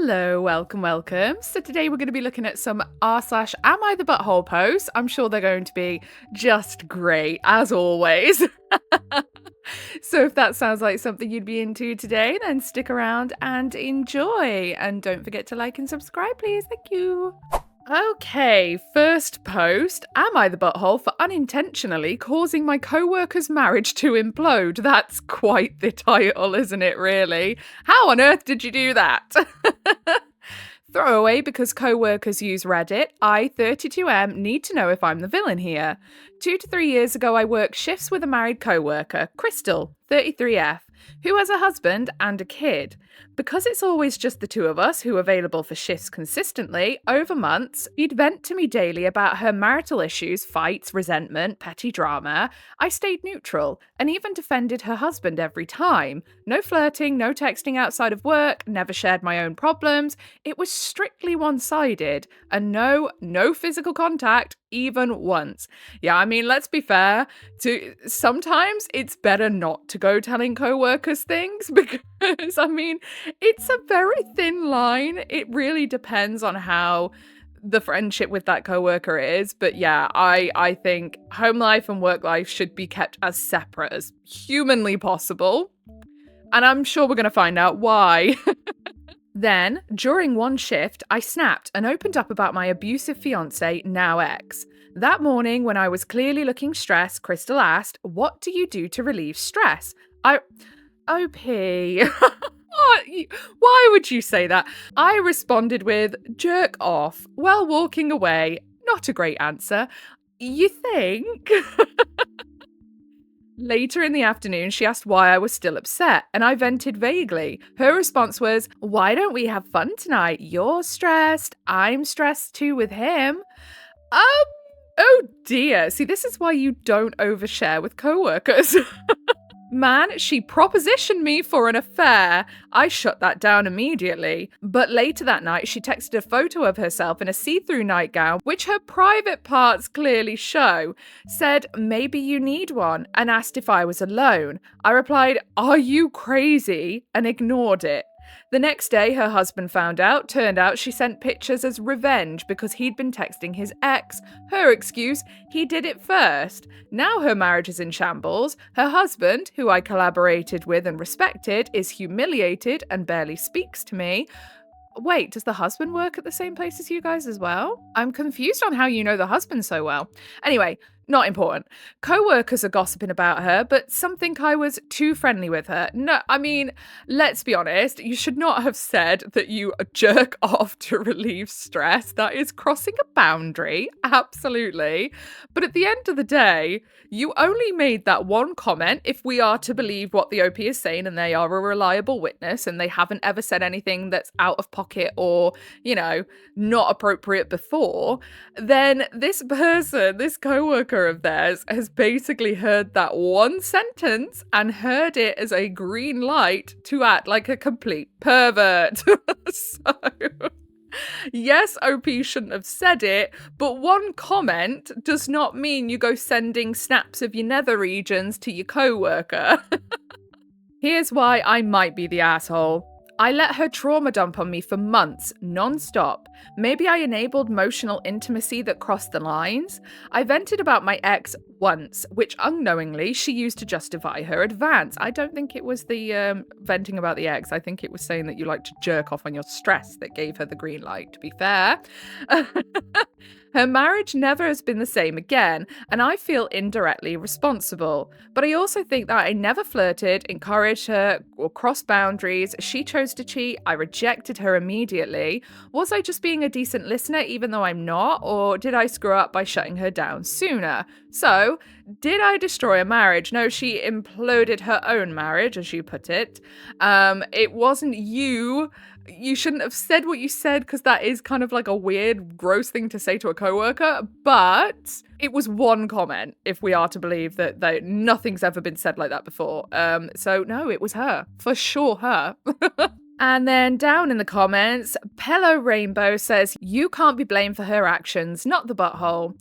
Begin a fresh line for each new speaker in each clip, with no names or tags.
Hello, welcome. So today we're going to be looking at some r/am I the butthole posts. I'm sure they're going to be just great, as always. So if that sounds like something you'd be into today, then stick around and enjoy. And don't forget to like and subscribe, please. Thank you. Okay, first post. Am I the butthole for unintentionally causing my co-worker's marriage to implode? That's quite the title, isn't it, really? How on earth did you do that? Throwaway because co-workers use Reddit. I, 32M, need to know if I'm the villain here. 2 to 3 years ago, I worked shifts with a married co-worker, Crystal, 33F, who has a husband and a kid. Because it's always just the two of us who are available for shifts consistently, over months, she'd vent to me daily about her marital issues, fights, resentment, petty drama. I stayed neutral, and even defended her husband every time. No flirting, no texting outside of work, never shared my own problems. It was strictly one-sided, and no physical contact, even once. Yeah, I mean, let's be fair. Sometimes it's better not to go telling co-workers things because, I mean, it's a very thin line. It really depends on how the friendship with that co-worker is. But yeah, I think home life and work life should be kept as separate as humanly possible. And I'm sure we're going to find out why. Then, during one shift, I snapped and opened up about my abusive fiancé, now ex. That morning, when I was clearly looking stressed, Crystal asked, "What do you do to relieve stress?" OP. Why would you say that? I responded with, "Jerk off," while walking away. Not a great answer. You think? Later in the afternoon, she asked why I was still upset, and I vented vaguely. Her response was, "Why don't we have fun tonight? You're stressed. I'm stressed too with him." Oh dear. See, this is why you don't overshare with coworkers. Man, she propositioned me for an affair. I shut that down immediately. But later that night, she texted a photo of herself in a see-through nightgown, which her private parts clearly show, said, "Maybe you need one," and asked if I was alone. I replied, "Are you crazy?" and ignored it. The next day, her husband found out. Turned out she sent pictures as revenge because he'd been texting his ex. Her excuse, he did it first. Now her marriage is in shambles. Her husband, who I collaborated with and respected, is humiliated and barely speaks to me. Wait, does the husband work at the same place as you guys as well? I'm confused on how you know the husband so well. Anyway, not important. Co-workers are gossiping about her, but some think I was too friendly with her. No, I mean, let's be honest, you should not have said that you jerk off to relieve stress. That is crossing a boundary, absolutely. But at the end of the day, you only made that one comment if we are to believe what the OP is saying and they are a reliable witness and they haven't ever said anything that's out of pocket or, not appropriate before. Then this person, this co-worker of theirs, has basically heard that one sentence and heard it as a green light to act like a complete pervert. So, yes, OP shouldn't have said it, but one comment does not mean you go sending snaps of your nether regions to your co-worker. Here's why I might be the asshole. I let her trauma dump on me for months, non-stop. Maybe I enabled emotional intimacy that crossed the lines. I vented about my ex once, which unknowingly she used to justify her advance. I don't think it was the venting about the ex. I think it was saying that you like to jerk off on your stress that gave her the green light, to be fair. Her marriage never has been the same again, and I feel indirectly responsible. But I also think that I never flirted, encouraged her, or crossed boundaries. She chose to cheat. I rejected her immediately. Was I just being a decent listener even though I'm not? Or did I screw up by shutting her down sooner? So, did I destroy a marriage? No, she imploded her own marriage, as you put it. It wasn't you. You shouldn't have said what you said because that is kind of like a weird, gross thing to say to a coworker, but it was one comment, if we are to believe that nothing's ever been said like that before. So no, it was her. For sure her. And then down in the comments, Pello Rainbow says, you can't be blamed for her actions, not the butthole.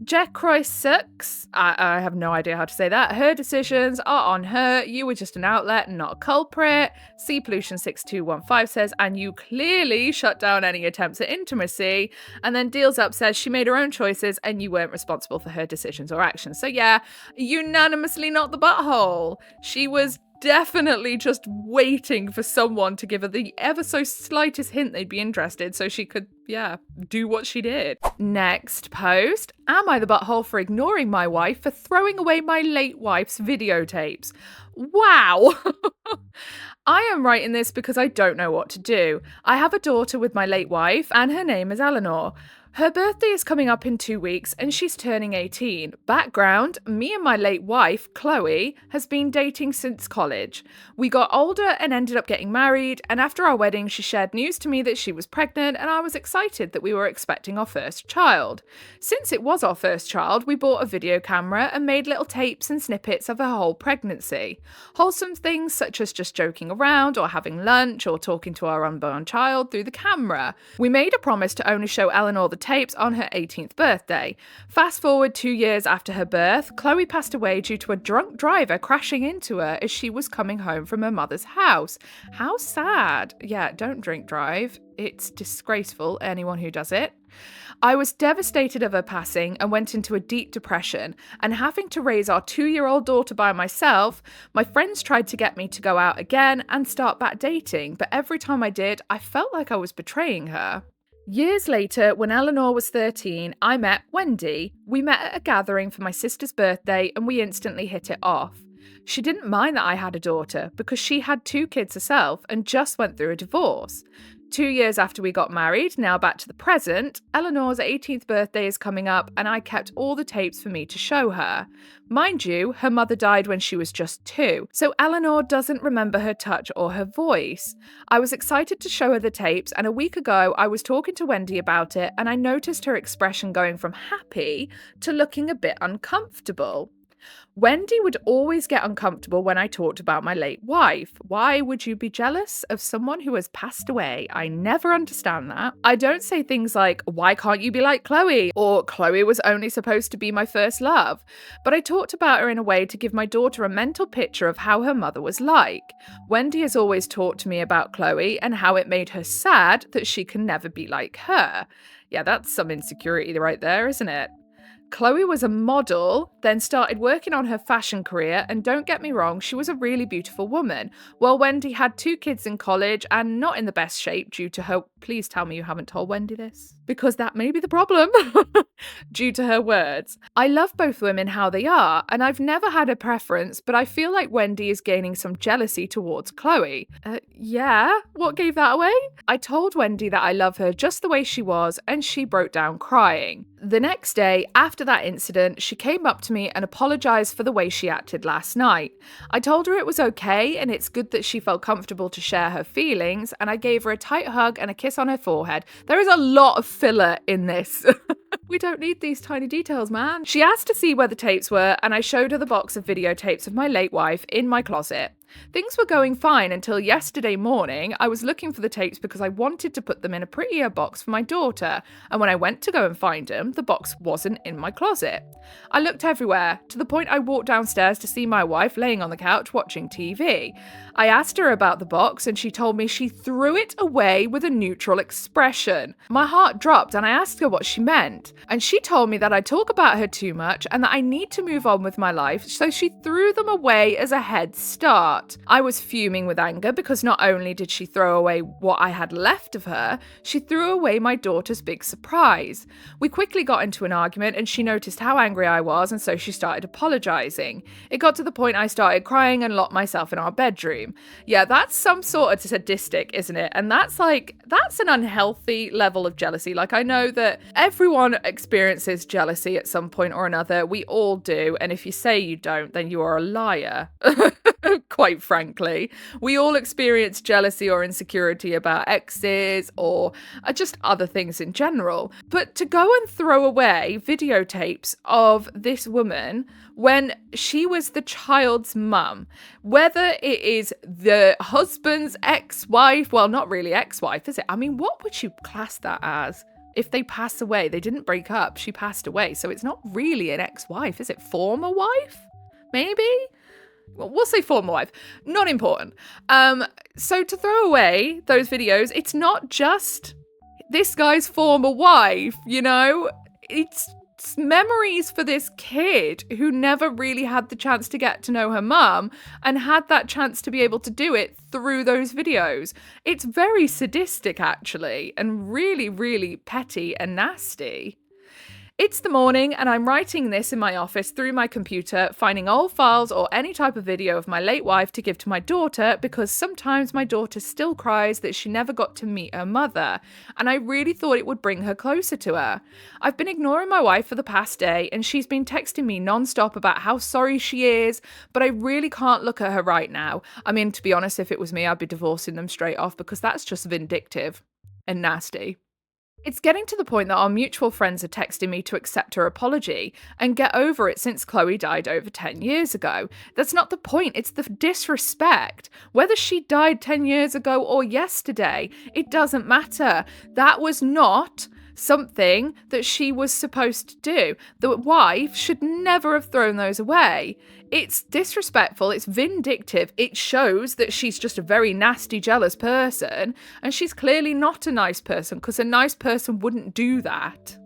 Jack Croy sucks. I have no idea how to say that. Her decisions are on her. You were just an outlet and not a culprit. Sea Pollution 6215 says, and you clearly shut down any attempts at intimacy. And then Deals Up says, she made her own choices and you weren't responsible for her decisions or actions. So yeah, unanimously not the butthole. She was definitely just waiting for someone to give her the ever so slightest hint they'd be interested so she could, do what she did. Next post. Am I the butthole for ignoring my wife for throwing away my late wife's videotapes? Wow. I am writing this because I don't know what to do. I have a daughter with my late wife and her name is Eleanor. Her birthday is coming up in 2 weeks and she's turning 18. Background, me and my late wife, Chloe, has been dating since college. We got older and ended up getting married, and after our wedding she shared news to me that she was pregnant and I was excited that we were expecting our first child. Since it was our first child, we bought a video camera and made little tapes and snippets of her whole pregnancy. Wholesome things such as just joking around or having lunch or talking to our unborn child through the camera. We made a promise to only show Eleanor the tapes on her 18th birthday. Fast forward 2 years after her birth, Chloe passed away due to a drunk driver crashing into her as she was coming home from her mother's house. How sad. Yeah, don't drink drive. It's disgraceful, anyone who does it. I was devastated of her passing and went into a deep depression, and having to raise our 2-year-old daughter by myself, my friends tried to get me to go out again and start back dating, but every time I did, I felt like I was betraying her. Years later, when Eleanor was 13, I met Wendy. We met at a gathering for my sister's birthday and we instantly hit it off. She didn't mind that I had a daughter because she had 2 kids herself and just went through a divorce. 2 years after we got married, now back to the present, Eleanor's 18th birthday is coming up and I kept all the tapes for me to show her. Mind you, her mother died when she was just 2, so Eleanor doesn't remember her touch or her voice. I was excited to show her the tapes, and a week ago I was talking to Wendy about it and I noticed her expression going from happy to looking a bit uncomfortable. Wendy would always get uncomfortable when I talked about my late wife. Why would you be jealous of someone who has passed away? I never understand that. I don't say things like, why can't you be like Chloe? Or Chloe was only supposed to be my first love. But I talked about her in a way to give my daughter a mental picture of how her mother was like. Wendy has always talked to me about Chloe and how it made her sad that she can never be like her. Yeah, that's some insecurity right there, isn't it? Chloe was a model, then started working on her fashion career, and don't get me wrong, she was a really beautiful woman. While Wendy had 2 kids in college and not in the best shape due to her— please tell me you haven't told Wendy this, because that may be the problem, due to her words. I love both women how they are, and I've never had a preference, but I feel like Wendy is gaining some jealousy towards Chloe. Yeah? What gave that away? I told Wendy that I love her just the way she was, and she broke down crying. The next day, after that incident, she came up to me and apologised for the way she acted last night. I told her it was okay and it's good that she felt comfortable to share her feelings, and I gave her a tight hug and a kiss on her forehead. There is a lot of filler in this. We don't need these tiny details, man. She asked to see where the tapes were, and I showed her the box of videotapes of my late wife in my closet. Things were going fine until yesterday morning. I was looking for the tapes because I wanted to put them in a prettier box for my daughter, and when I went to go and find them, the box wasn't in my closet. I looked everywhere, to the point I walked downstairs to see my wife laying on the couch watching TV. I asked her about the box and she told me she threw it away with a neutral expression. My heart dropped and I asked her what she meant, and she told me that I talk about her too much and that I need to move on with my life, so she threw them away as a head start. I was fuming with anger because not only did she throw away what I had left of her, she threw away my daughter's big surprise. We quickly got into an argument and she noticed how angry I was, and so she started apologising. It got to the point I started crying and locked myself in our bedroom. Yeah, that's some sort of sadistic, isn't it? And that's an unhealthy level of jealousy. Like, I know that everyone experiences jealousy at some point or another. We all do. And if you say you don't, then you are a liar. Quite frankly, we all experience jealousy or insecurity about exes or just other things in general. But to go and throw away videotapes of this woman when she was the child's mum, whether it is the husband's ex-wife, well, not really ex-wife, is it? I mean, what would you class that as? If they pass away, they didn't break up, she passed away. So it's not really an ex-wife, is it? Former wife? Maybe? Well, we'll say former wife. Not important. So to throw away those videos, it's not just this guy's former wife, you know? It's memories for this kid who never really had the chance to get to know her mum and had that chance to be able to do it through those videos. It's very sadistic, actually, and really, really petty and nasty. It's the morning and I'm writing this in my office through my computer, finding old files or any type of video of my late wife to give to my daughter because sometimes my daughter still cries that she never got to meet her mother, and I really thought it would bring her closer to her. I've been ignoring my wife for the past day and she's been texting me non-stop about how sorry she is, but I really can't look at her right now. I mean, to be honest, if it was me, I'd be divorcing them straight off because that's just vindictive and nasty. It's getting to the point that our mutual friends are texting me to accept her apology and get over it since Chloe died over 10 years ago. That's not the point, it's the disrespect. Whether she died 10 years ago or yesterday, it doesn't matter. That was not something that she was supposed to do. The wife should never have thrown those away. It's disrespectful, it's vindictive, it shows that she's just a very nasty, jealous person, and she's clearly not a nice person, because a nice person wouldn't do that.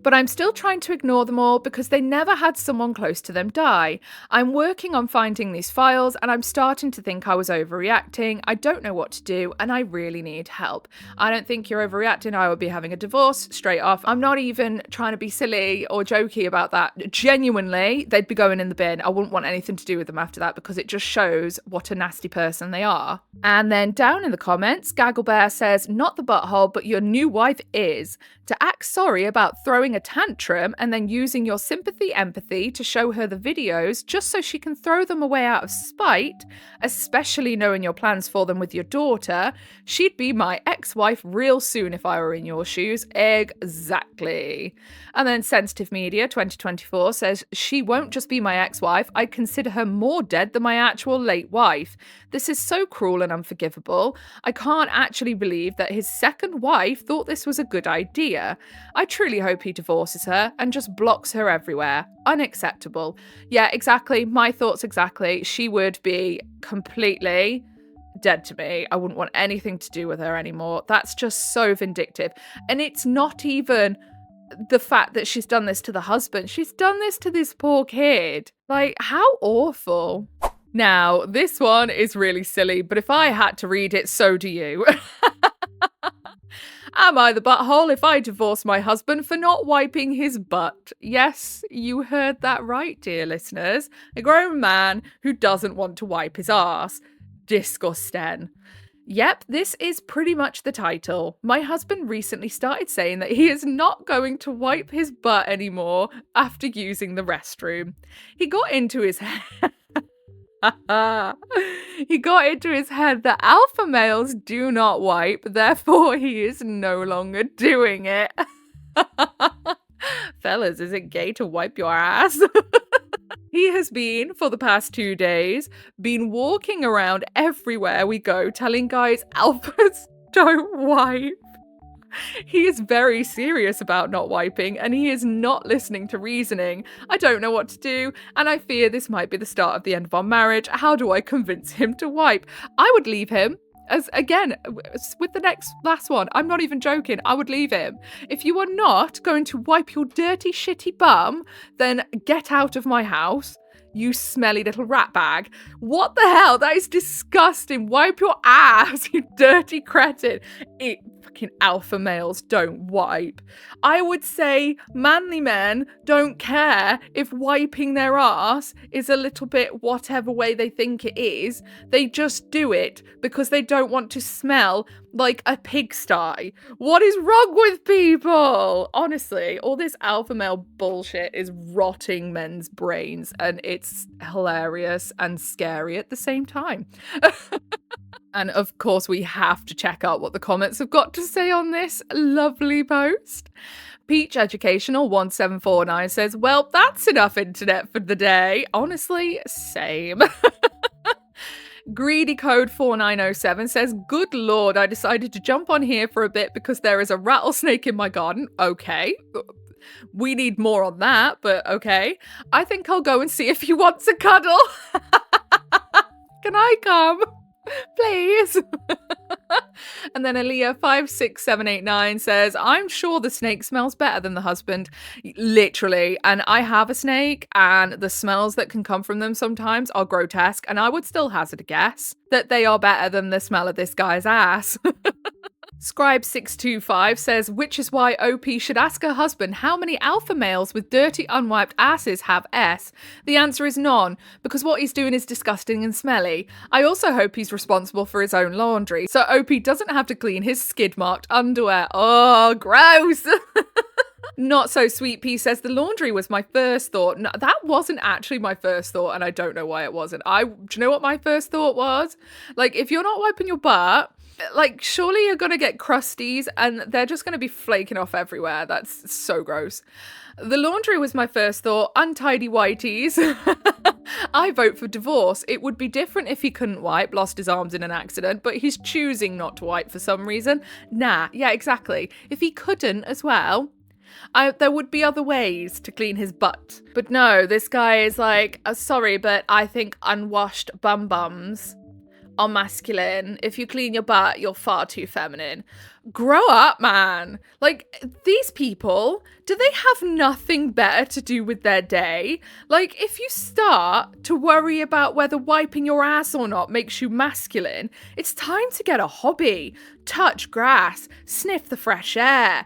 But I'm still trying to ignore them all because they never had someone close to them die. I'm working on finding these files and I'm starting to think I was overreacting. I don't know what to do and I really need help. I don't think you're overreacting. I would be having a divorce straight off. I'm not even trying to be silly or jokey about that. Genuinely, they'd be going in the bin. I wouldn't want anything to do with them after that because it just shows what a nasty person they are. And then down in the comments, Gagglebear says, not the butthole, but your new wife is. To act sorry about throwing a tantrum and then using your sympathy, empathy to show her the videos just so she can throw them away out of spite, especially knowing your plans for them with your daughter. She'd be my ex-wife real soon if I were in your shoes. Exactly. And then Sensitive Media 2024 says, she won't just be my ex-wife, I consider her more dead than my actual late wife. This is so cruel and unforgivable. I can't actually believe that his second wife thought this was a good idea. I truly hope he divorces her and just blocks her everywhere. Unacceptable. Yeah, exactly. My thoughts exactly. She would be completely dead to me. I wouldn't want anything to do with her anymore. That's just so vindictive. And it's not even the fact that she's done this to the husband. She's done this to this poor kid. Like, how awful. Now, this one is really silly, but if I had to read it, so do you. Am I the butthole if I divorce my husband for not wiping his butt? Yes, you heard that right, dear listeners. A grown man who doesn't want to wipe his arse. Disgusting. Yep, this is pretty much the title. My husband recently started saying that he is not going to wipe his butt anymore after using the restroom. He got into his head. He got into his head that alpha males do not wipe, therefore he is no longer doing it. Fellas, is it gay to wipe your ass? He has been, for the past 2 days, been walking around everywhere we go telling guys alphas don't wipe. He is very serious about not wiping and he is not listening to reasoning. I don't know what to do and I fear this might be the start of the end of our marriage. How do I convince him to wipe? I would leave him. As again, with the last one, I'm not even joking. I would leave him. If you are not going to wipe your dirty, shitty bum, then get out of my house. You smelly little rat bag. What the hell? That is disgusting. Wipe your ass, you dirty cretin. fucking alpha males don't wipe. I would say manly men don't care if wiping their ass is a little bit whatever way they think it is. They just do it because they don't want to smell like a pigsty. What is wrong with people? Honestly, all this alpha male bullshit is rotting men's brains, and it's hilarious and scary at the same time. And of course, we have to check out what the comments have got to say on this lovely post. Peach Educational 1749 says, well, that's enough internet for the day. Honestly, same. Greedy Code 4907 says, good lord, I decided to jump on here for a bit because there is a rattlesnake in my garden. Okay. We need more on that, but okay. I think I'll go and see if he wants a cuddle. Can I come? Please. And then Aaliyah 56789 says, I'm sure the snake smells better than the husband. Literally. And I have a snake, and the smells that can come from them sometimes are grotesque, and I would still hazard a guess that they are better than the smell of this guy's ass. Scribe625 says, which is why OP should ask her husband how many alpha males with dirty unwiped asses have S. The answer is none, because what he's doing is disgusting and smelly. I also hope he's responsible for his own laundry, so OP doesn't have to clean his skid-marked underwear. Oh, gross! Not so sweet P says, the laundry was my first thought. No, that wasn't actually my first thought, and I don't know why it wasn't. Do you know what my first thought was? Like, if you're not wiping your butt, like, surely you're gonna get crusties and they're just gonna be flaking off everywhere. That's so gross. The laundry was my first thought. Untidy whiteys. I vote for divorce. It would be different if he couldn't wipe, lost his arms in an accident, but he's choosing not to wipe for some reason. Nah, yeah, exactly. If he couldn't as well, there would be other ways to clean his butt. But no, this guy is like, sorry, but I think unwashed bum-bums are masculine. If you clean your butt, you're far too feminine. Grow up, man. Like, these people, do they have nothing better to do with their day? Like, if you start to worry about whether wiping your ass or not makes you masculine, it's time to get a hobby. Touch grass, sniff the fresh air.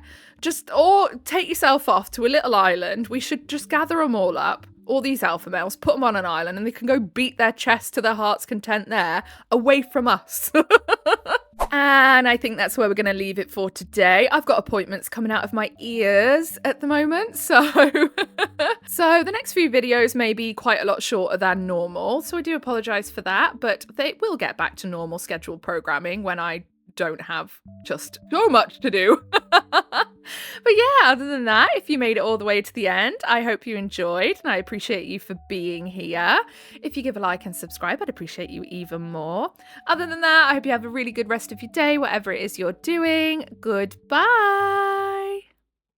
Or take yourself off to a little island. We should just gather them all up, all these alpha males, put them on an island, and they can go beat their chest to their heart's content there, away from us. And I think that's where we're going to leave it for today. I've got appointments coming out of my ears at the moment, so the next few videos may be quite a lot shorter than normal, so I do apologise for that, but they will get back to normal scheduled programming when I don't have just so much to do. But yeah, other than that, if you made it all the way to the end, I hope you enjoyed, and I appreciate you for being here. If you give a like and subscribe, I'd appreciate you even more. Other than that, I hope you have a really good rest of your day, whatever it is you're doing. Goodbye.